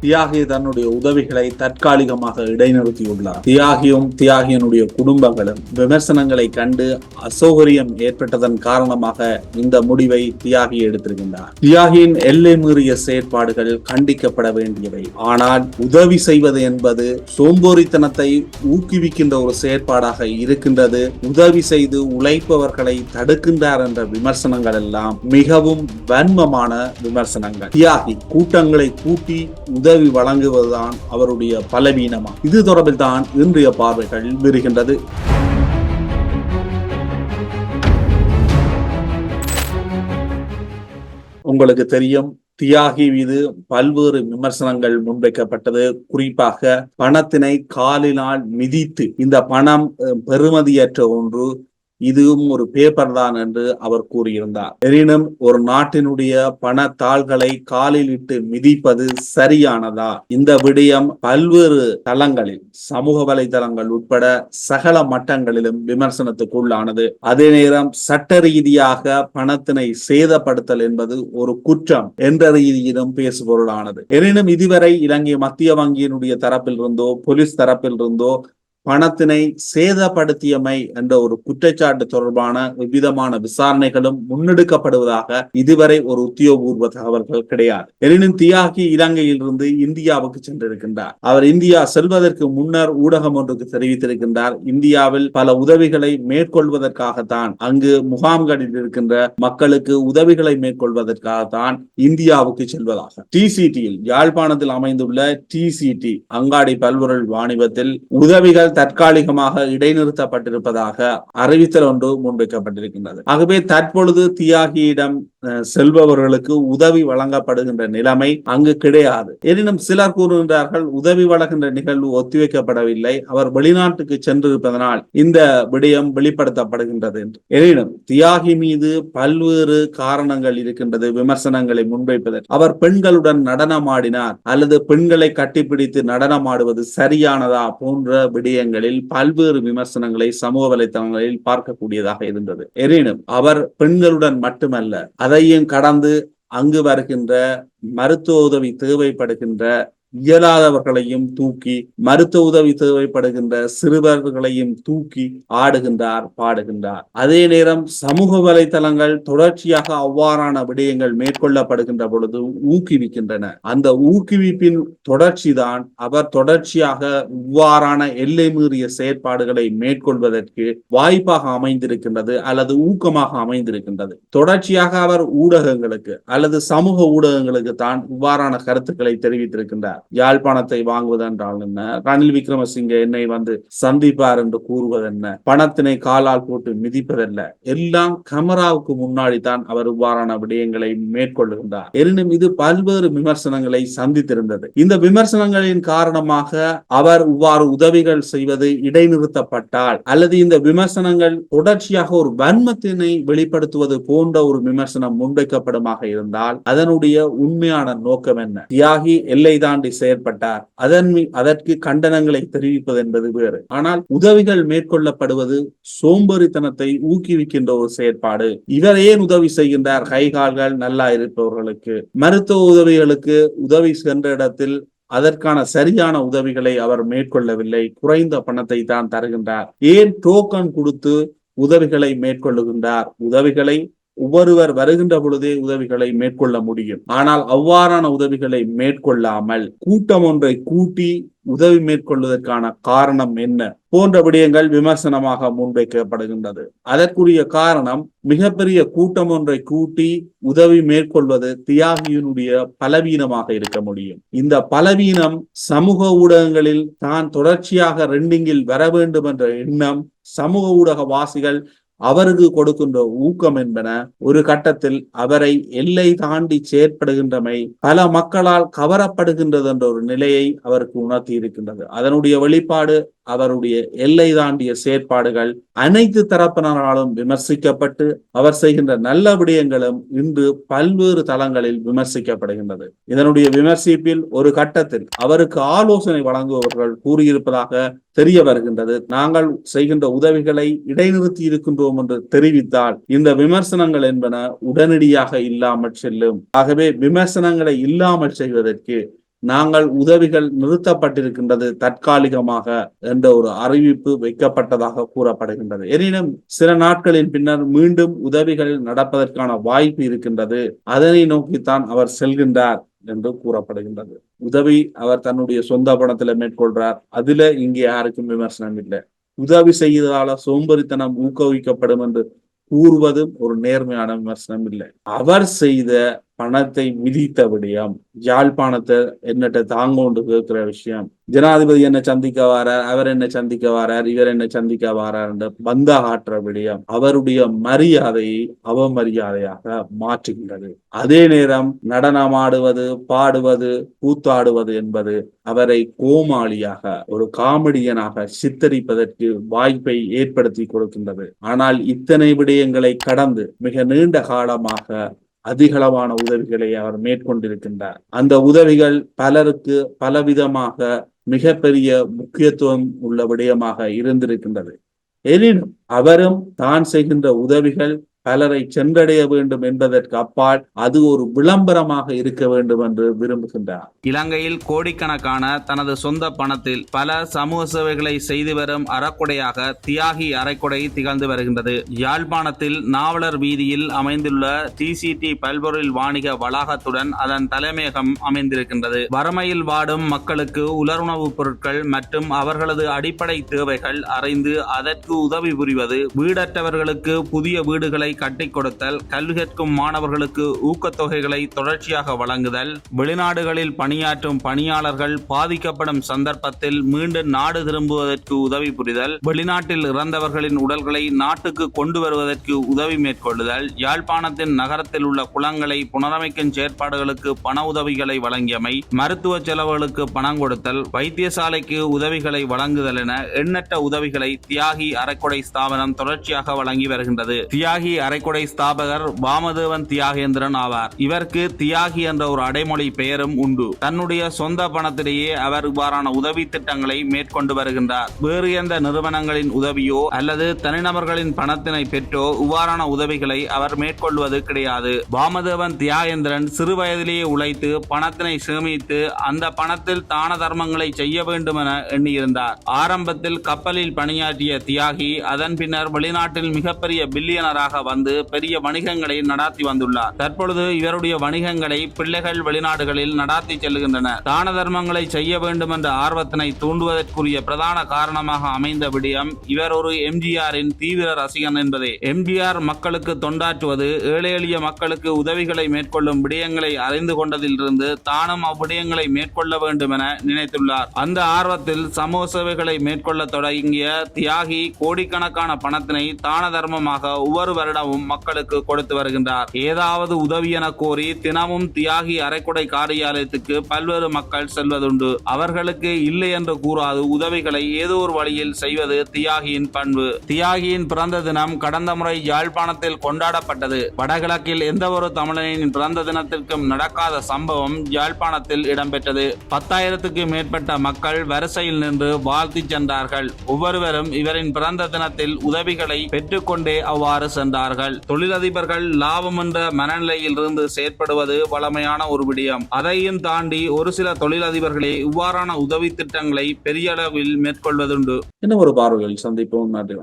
தியாகி தன்னுடைய உதவிகளை தற்காலிகமாக இடைநிறுத்தியுள்ளார். தியாகியினுடைய குடும்பங்களும் விமர்சனங்களை கண்டு அசௌகரியம் ஏற்பட்டதன் காரணமாக இந்த முடிவை தியாகி எடுத்திருக்கின்றார். தியாகியின் எல்லை மீறிய செயற்பாடுகள் கண்டிக்கப்பட வேண்டியவை. ஆனால் உதவி செய்வது என்பது சோம்போரித்தனத்தை ஊக்குவிக்கின்ற ஒரு செயற்பாடாக இருக்கின்றது. உதவி செய்து உழைப்பவர்களை தடுக்கின்றார் என்ற விமர்சனங்கள் எல்லாம் மிகவும் வன்மமான விமர்சனங்கள். தியாகி கூட்டங்களை கூட்டி உதவி வழங்குவதுதான் அவருடைய பலவீனமா? இது தொடர்பில் தான் இன்றைய பார்வைகள் விரிகின்றது. உங்களுக்கு தெரியும், தியாகி மீது பல்வேறு விமர்சனங்கள் முன்வைக்கப்பட்டது. குறிப்பாக பணத்தினை காலினால் மிதித்து, இந்த பணம் பெறுமதியற்ற ஒன்று, இதுவும் ஒரு பேப்பர் தான் என்று அவர் கூறியிருந்தார். எனினும் ஒரு நாட்டினுடைய பணத்தாள்களை காலில் இட்டு மிதிப்பது சரியானதா? இந்த விடயம் பல்வேறு தளங்களில், சமூக வலைதளங்கள் உட்பட சகல மட்டங்களிலும் விமர்சனத்துக்குள்ளானது. அதே நேரம் சட்ட ரீதியாக பணத்தினை சேதப்படுத்தல் என்பது ஒரு குற்றம் என்ற ரீதியிலும் பேசுபொருளானது. எனினும் இதுவரை இலங்கை மத்திய வங்கியினுடைய தரப்பில் இருந்தோ போலீஸ் தரப்பில் இருந்தோ பணத்தினை சேதப்படுத்தியமை என்ற ஒரு குற்றச்சாட்டு தொடர்பான விவிதமான விசாரணைகளும் முன்னெடுக்கப்படுவதாக இதுவரை ஒரு உத்தியோகபூர்வ தகவல்கள் கிடையாது. எனினும் தியாகி இலங்கையில் இருந்து இந்தியாவுக்கு சென்றிருக்கின்றார். அவர் இந்தியா செல்வதற்கு முன்னர் ஊடகம் ஒன்றுக்கு தெரிவித்திருக்கின்றார், இந்தியாவில் பல உதவிகளை மேற்கொள்வதற்காகத்தான், அங்கு முகாம்களில் இருக்கின்ற மக்களுக்கு உதவிகளை மேற்கொள்வதற்காகத்தான் இந்தியாவுக்கு செல்வதாக. டிசிடியில், யாழ்ப்பாணத்தில் அமைந்துள்ள டிசிடி அங்காடி பல்பொருள் வாணிபத்தில் உதவிகள் தற்காலிகமாக இடைநிறுத்தப்பட்டிருப்பதாக அறிவித்தல் ஒன்று முன்வைக்கப்பட்டிருக்கின்றது. ஆகவே தற்பொழுது தியாகியிடம் செல்பவர்களுக்கு உதவி வழங்கப்படுகின்ற நிலைமை அங்கு கிடையாது. எனினும் சிலர் கூறுகின்றார்கள், உதவி வழங்குகின்ற நிகழ்வு ஒத்திவைக்கப்படவில்லை, அவர் வெளிநாட்டுக்கு சென்றிருப்பதனால் இந்த விடயம் வெளிப்படுத்தப்படுகின்றது என்று. எனினும் தியாகி மீது பல்வேறு காரணங்கள் இருக்கின்றது விமர்சனங்களை முன்வைப்பதற்கு. அவர் பெண்களுடன் நடனமாடினார் அல்லது பெண்களை கட்டிப்பிடித்து நடனமாடுவது சரியானதா போன்ற விடயங்களில் பல்வேறு விமர்சனங்களை சமூக வலைதளங்களில் பார்க்கக்கூடியதாக இருந்தது. எனினும் அவர் பெண்களுடன் மட்டுமல்ல, அதையும் கடந்து அங்கு வருகின்ற மருத்துவ உதவி தேவைப்படுகின்ற இயலாதவர்களையும் தூக்கி, மருத்துவ உதவி தேவைப்படுகின்ற சிறுவர்களையும் தூக்கி ஆடுகின்றார், பாடுகின்றார். அதே நேரம் சமூக வலைதளங்கள் தொடர்ச்சியாக அவ்வாறான விடயங்கள் மேற்கொள்ளப்படுகின்ற பொழுது ஊக்குவிக்கின்றன. அந்த ஊக்குவிப்பின் தொடர்ச்சி தான் அவர் தொடர்ச்சியாக இவ்வாறான எல்லை மீறிய செயற்பாடுகளை மேற்கொள்வதற்கு வாய்ப்பாக அமைந்திருக்கின்றது அல்லது ஊக்கமாக அமைந்திருக்கின்றது. தொடர்ச்சியாக அவர் ஊடகங்களுக்கு அல்லது சமூக ஊடகங்களுக்கு தான் இவ்வாறான கருத்துக்களை தெரிவித்திருக்கின்றார். யாழ்ப்பாணத்தை வாங்குவதென்றால் என்ன, ரணில் விக்ரமசிங்க என்னை வந்து சந்திப்பார் என்று கூறுவதென்ன, பணத்தினை காலால் போட்டு மிதிப்பதல்ல, எல்லாம் கேமராவுக்கு முன்னாடி தான் அவர் இவ்வாறான விடயங்களை மேற்கொள்ளுகின்றார். எனினும் இது பல்வேறு விமர்சனங்களை சந்தித்திருந்தது. இந்த விமர்சனங்களின் காரணமாக அவர் இவ்வாறு உதவிகள் செய்வது இடைநிறுத்தப்பட்டால் அல்லது இந்த விமர்சனங்கள் தொடர்ச்சியாக ஒரு வன்மத்தினை வெளிப்படுத்துவது போன்ற ஒரு விமர்சனம் முன்வைக்கப்படுமாக இருந்தால் அதனுடைய உண்மையான நோக்கம் என்ன? தியாகி எல்லை தாண்டி செயற்பட்டார், அதற்கு கண்டனங்களை தெரிவிப்பது என்பது வேறு. ஆனால் உதவிகள் மேற்கொள்ளப்படுவது சோம்பேறித்தனத்தை ஊக்குவிக்கின்ற ஒரு செயற்பாடு. இவர் ஏன் உதவி செய்கின்றார்? கைகால்கள் நல்லா இருப்பவர்களுக்கு, மருத்துவ உதவிகளுக்கு உதவி சென்ற இடத்தில் அதற்கான சரியான உதவிகளை அவர் மேற்கொள்ளவில்லை, குறைந்த பணத்தை தான் தருகின்றார். ஏன் டோக்கன் கொடுத்து உதவிகளை மேற்கொள்ளுகின்றார்? உதவிகளை ஒவ்வொருவர் வருகின்ற பொழுதே உதவிகளை மேற்கொள்ள முடியும். ஆனால் அவ்வாறான உதவிகளை மேற்கொள்ளாமல் கூட்டம் ஒன்றை கூட்டி உதவி மேற்கொள்வதற்கான காரணம் என்ன போன்ற விடயங்கள் விமர்சனமாக முன்வைக்கப்படுகின்றது. அதற்குரிய காரணம், மிகப்பெரிய கூட்டம் ஒன்றை கூட்டி உதவி மேற்கொள்வது தியாகியினுடைய பலவீனமாக இருக்க முடியும். இந்த பலவீனம் சமூக ஊடகங்களில் தான் தொடர்ச்சியாக ரெண்டிங்கில் வர வேண்டும் என்ற எண்ணம், சமூக ஊடக வாசிகள் அவருக்கு கொடுக்கின்ற ஊக்கம் என்பன ஒரு கட்டத்தில் அவரை எல்லை தாண்டி செயற்படுகின்றமை பல மக்களால் கவரப்படுகின்றது என்ற ஒரு நிலையை அவருக்கு உணர்த்தி இருக்கின்றது. அதனுடைய வெளிப்பாடு அவருடைய எல்லை தாண்டிய செயற்பாடுகள் அனைத்து தரப்பினராலும் விமர்சிக்கப்பட்டு அவர் செய்கின்ற நல்ல விடயங்களும் இன்று பல்வேறு தளங்களில் விமர்சிக்கப்படுகின்றது. இதனுடைய விமர்சிப்பில் ஒரு கட்டத்தில் அவருக்கு ஆலோசனை வழங்குபவர்கள் கூறியிருப்பதாக தெரிய வருகின்றது. நாங்கள் செய்கின்ற உதவிகளை இடைநிறுத்தி இருக்கின்றோம் என்று தெரிவித்தால் இந்த விமர்சனங்கள் என்பன உடனடியாக இல்லாமல் செல்லும். ஆகவே விமர்சனங்களை இல்லாமல் செய்வதற்கு நாங்கள் உதவிகள் நிறுத்தப்பட்டிருக்கின்றது தற்காலிகமாக என்ற ஒரு அறிவிப்பு வைக்கப்பட்டதாக கூறப்படுகின்றது. எனினும் சில நாட்களின் பின்னர் மீண்டும் உதவிகள் நடப்பதற்கான வாய்ப்பு இருக்கின்றது. அதனை நோக்கித்தான் அவர் செல்கின்றார் என்று கூறப்படுகின்றது. உதவி அவர் தன்னுடைய சொந்த பணத்துல மேற்கொள்றார். அதுல இங்கே யாருக்கும் விமர்சனம் இல்லை. உதவி செய்வதால சோம்பேறித்தனம் ஊக்குவிக்கப்படும் என்று கூறுவதும் ஒரு நேர்மையான விமர்சனம் இல்லை. அவர் செய்த பணத்தை மிதித்த விடயம், யாழ்ப்பாணத்தை என்னட்ட தாங்கொண்டு கேட்கிற விஷயம், ஜனாதிபதி என்ன சந்திக்க வாரார், அவர் என்ன சந்திக்க வாரார், இவர் என்ன சந்திக்க வாரார் என்று பந்தா காட்டுற விடயம் அவருடைய மரியாதையை அவமரியாதையாக மாற்றுகின்றது. அதே நேரம் நடனமாடுவது, பாடுவது, கூத்தாடுவது என்பது அவரை கோமாளியாக, ஒரு காமெடியனாக சித்தரிப்பதற்கு வாய்ப்பை ஏற்படுத்தி கொடுக்கின்றது. ஆனால் இத்தனை விடயங்களை கடந்து மிக நீண்ட காலமாக அதிகளவான உதவிகளை அவர் மேற்கொண்டிருக்கின்றார். அந்த உதவிகள் பலருக்கு பலவிதமாக மிகப்பெரிய முக்கியத்துவம் உள்ள விடயமாக இருந்திருக்கின்றது. எனினும் அவரும் தான் செய்கின்ற உதவிகள் பலரை சென்றடைய வேண்டும் என்பதற்கு அப்பால் அது ஒரு விளம்பரமாக இருக்க வேண்டும் என்று விரும்புகின்றார். இலங்கையில் கோடிக்கணக்கான தனது சொந்த பணத்தில் பல சமூக சேவைகளை செய்து வரும் அறக்குடையாக தியாகி அறக்குடை திகழ்ந்து வருகின்றது. யாழ்ப்பாணத்தில் நாவலர் வீதியில் அமைந்துள்ள டிசிடி பல்பொருள் வாணிக வளாகத்துடன் அதன் தலைமையகம் அமைந்திருக்கின்றது. வறுமையில் வாடும் மக்களுக்கு உலருணவுப் பொருட்கள் மற்றும் அவர்களது அடிப்படை தேவைகள் அறிந்து அதற்கு உதவி புரிவது, வீடற்றவர்களுக்கு புதிய வீடுகளை கட்டிக் கொடுத்தல், கல்வி கற்கும் மாணவர்களுக்கு ஊக்கத்தொகைகளை தொடர்ச்சியாக வழங்குதல், வெளிநாடுகளில் பணியாற்றும் பணியாளர்கள் பாதிக்கப்படும் சந்தர்ப்பத்தில் மீண்டும் நாடு திரும்புவதற்கு உதவி புரிதல், வெளிநாட்டில் இறந்தவர்களின் உடல்களை நாட்டுக்கு கொண்டு வருவதற்கு உதவி மேற்கொள்ளுதல், யாழ்ப்பாணத்தின் நகரத்தில் உள்ள குளங்களை புனரமைக்கும் செயற்பாடுகளுக்கு பண உதவிகளை வழங்கியமை, மருத்துவ செலவுகளுக்கு பணம் கொடுத்தல், வைத்தியசாலைக்கு உதவிகளை வழங்குதல் என எண்ணற்ற உதவிகளை தியாகி அறக்குடை ஸ்தாபனம் தொடர்ச்சியாக வழங்கி வருகின்றது. தியாகி அறக்குடை ஸ்தாபகர் வாமதேவன் தியாகேந்திரன் ஆவார். இவருக்கு தியாகி என்ற ஒரு அடைமொழி பெயரும் உண்டு. தன்னுடைய சொந்த பணத்திலேயே அவர் இவ்வாறான உதவி திட்டங்களை மேற்கொண்டு வருகின்றார். வேறு எந்த நிறுவனங்களின் உதவியோ அல்லது தனிநபர்களின் பணத்தினை பெற்றோ இவ்வாறான உதவிகளை அவர் மேற்கொள்வது கிடையாது. வாமதேவன் தியாகேந்திரன் சிறு வயதிலேயே உழைத்து பணத்தினை சேமித்து அந்த பணத்தில் தான தர்மங்களை செய்ய வேண்டும் என எண்ணியிருந்தார். ஆரம்பத்தில் கப்பலில் பணியாற்றிய தியாகி அதன் பின்னர் வெளிநாட்டில் மிகப்பெரிய பில்லியனராக வந்து பெரிய வணிகங்களை நடாத்தி வந்துள்ளார். தற்பொழுது இவருடைய வணிகங்களை பிள்ளைகள் வெளிநாடுகளில் நடாத்தி செல்கின்றன. தான தர்மங்களை செய்ய வேண்டும் என்ற ஆர்வத்தினை தூண்டுவதற்குரிய பிரதான காரணமாக அமைந்த விடயம் இவர் ஒரு எம்ஜிஆரின் தீவிர ரசிகன் என்பதே. எம்ஜிஆர் மக்களுக்கு தொண்டாற்றுவது, ஏழை எளிய மக்களுக்கு உதவிகளை மேற்கொள்ளும் விடயங்களை அறிந்து கொண்டதிலிருந்து தானும் அவ்விடயங்களை மேற்கொள்ள வேண்டும் என நினைத்துள்ளார். அந்த ஆர்வத்தில் சமூக சேவைகளை மேற்கொள்ள தொடங்கிய தியாகி கோடிக்கணக்கான பணத்தினை தான தர்மமாக ஒவ்வொரு வருடமும் மக்களுக்கு கொடுத்து வருகின்றார். ஏதாவது உதவி என கோரி தினமும் தியாகி அறக்குடை காரியாலயத்துக்கு பல்வேறு மக்கள் செல்வதுண்டு. அவர்களுக்கு இல்லை என்று கூறாது உதவிகளை ஏதோ ஒரு வழியில் செய்வது தியாகியின் பண்பு. தியாகியின் பிறந்த தினம் கடந்த முறை யாழ்ப்பாணத்தில் கொண்டாடப்பட்டது. வடகிழக்கில் எந்த ஒரு தமிழனின் பிறந்த தினத்திற்கும் நடக்காத சம்பவம் யாழ்ப்பாணத்தில் இடம்பெற்றது. 10,000க்கு மேற்பட்ட மக்கள் வரிசையில் நின்று வாழ்த்தி சென்றார்கள். ஒவ்வொருவரும் இவரின் பிறந்த தினத்தில் உதவிகளை பெற்றுக்கொண்டே அவ்வாறு சென்றார்கள். தொழிலதிபர்கள் லாபம் என்ற மனநிலையில் இருந்து செயற்படுவது வளமையான ஒரு விடயம். அதையும் தாண்டி ஒரு சில தொழிலதிபர்களே இவ்வாறான உதவி திட்டங்களை பெரிய அளவில் மேற்கொள்வதுண்டு. இன்னும் ஒரு பார்வையில் சந்திப்போம். நன்றி.